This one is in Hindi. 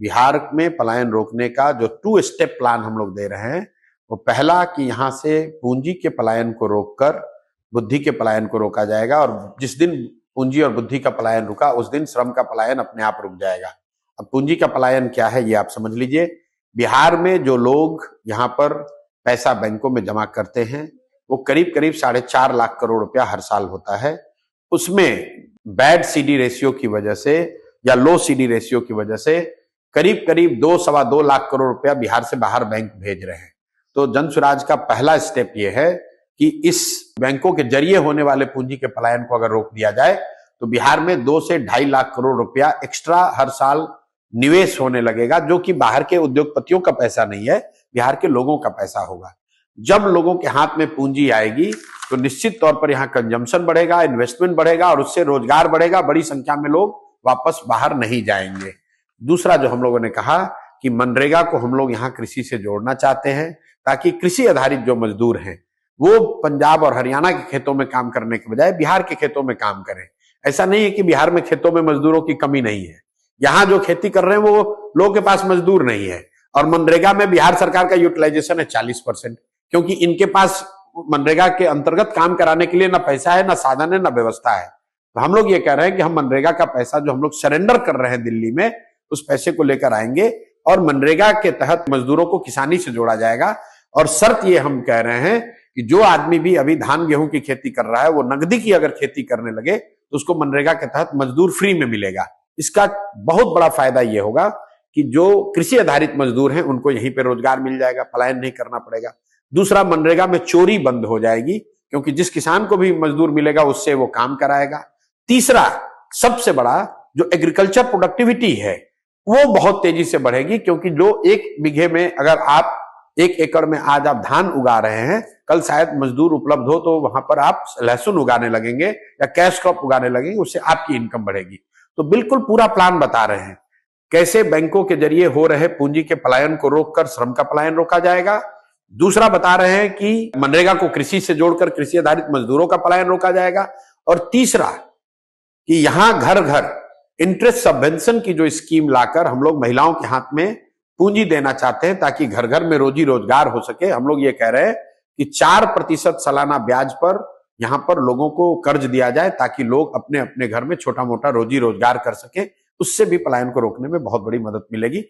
बिहार में पलायन रोकने का जो 2 स्टेप प्लान हम लोग दे रहे हैं, वो पहला कि यहाँ से पूंजी के पलायन को रोककर बुद्धि के पलायन को रोका जाएगा, और जिस दिन पूंजी और बुद्धि का पलायन रुका उस दिन श्रम का पलायन अपने आप रुक जाएगा। अब पूंजी का पलायन क्या है ये आप समझ लीजिए। बिहार में जो लोग यहाँ पर पैसा बैंकों में जमा करते हैं वो करीब करीब 4.5 लाख करोड़ रुपया हर साल होता है। उसमें बैड सीडी रेशियो की वजह से या लो सीडी रेशियो की वजह से करीब करीब 2-2.25 लाख करोड़ रुपया बिहार से बाहर बैंक भेज रहे हैं। तो जन स्वराज का पहला स्टेप ये है कि इस बैंकों के जरिए होने वाले पूंजी के पलायन को अगर रोक दिया जाए तो बिहार में 2 से 2.5 लाख करोड़ रुपया एक्स्ट्रा हर साल निवेश होने लगेगा, जो कि बाहर के उद्योगपतियों का पैसा नहीं है, बिहार के लोगों का पैसा होगा। जब लोगों के हाथ में पूंजी आएगी तो निश्चित तौर पर यहाँ कंजम्पशन बढ़ेगा, इन्वेस्टमेंट बढ़ेगा और उससे रोजगार बढ़ेगा, बड़ी संख्या में लोग वापस बाहर नहीं जाएंगे। दूसरा जो हम लोगों ने कहा कि मनरेगा को हम लोग यहाँ कृषि से जोड़ना चाहते हैं, ताकि कृषि आधारित जो मजदूर हैं वो पंजाब और हरियाणा के खेतों में काम करने के बजाय बिहार के खेतों में काम करें। ऐसा नहीं है कि बिहार में खेतों में मजदूरों की कमी नहीं है, यहाँ जो खेती कर रहे हैं वो लोगों के पास मजदूर नहीं है। और मनरेगा में बिहार सरकार का यूटिलाइजेशन है 40%, क्योंकि इनके पास मनरेगा के अंतर्गत काम कराने के लिए ना पैसा है, ना साधन है, ना व्यवस्था है। तो हम लोग ये कह रहे हैं कि हम मनरेगा का पैसा जो हम लोग सरेंडर कर रहे हैं दिल्ली में, उस पैसे को लेकर आएंगे और मनरेगा के तहत मजदूरों को किसानी से जोड़ा जाएगा। और शर्त ये हम कह रहे हैं कि जो आदमी भी अभी धान गेहूं की खेती कर रहा है वो नकदी की अगर खेती करने लगे तो उसको मनरेगा के तहत मजदूर फ्री में मिलेगा। इसका बहुत बड़ा फायदा ये होगा कि जो कृषि आधारित मजदूर हैं उनको यहीं पे रोजगार मिल जाएगा, पलायन नहीं करना पड़ेगा। दूसरा, मनरेगा में चोरी बंद हो जाएगी, क्योंकि जिस किसान को भी मजदूर मिलेगा उससे वो काम कराएगा। तीसरा, सबसे बड़ा, जो एग्रीकल्चर प्रोडक्टिविटी है वो बहुत तेजी से बढ़ेगी, क्योंकि जो 1 बीघे में अगर आप 1 एकड़ में आज आप धान उगा रहे हैं, कल शायद मजदूर उपलब्ध हो तो वहां पर आप लहसुन उगाने लगेंगे या कैश क्रॉप उगाने लगेंगे, उससे आपकी इनकम बढ़ेगी। तो बिल्कुल पूरा प्लान बता रहे हैं कैसे बैंकों के जरिए हो रहे पूंजी के पलायन को रोककर श्रम का पलायन रोका जाएगा। दूसरा, बता रहे हैं कि मनरेगा को कृषि से जोड़कर कृषि आधारित मजदूरों का पलायन रोका जाएगा। और तीसरा कि यहां घर घर इंटरेस्ट सबवेंशन की जो स्कीम लाकर हम लोग महिलाओं के हाथ में पूंजी देना चाहते हैं, ताकि घर घर में रोजी रोजगार हो सके। हम लोग ये कह रहे हैं कि 4% सालाना ब्याज पर यहां पर लोगों को कर्ज दिया जाए, ताकि लोग अपने अपने घर में छोटा मोटा रोजी रोजगार कर सके। उससे भी पलायन को रोकने में बहुत बड़ी मदद मिलेगी।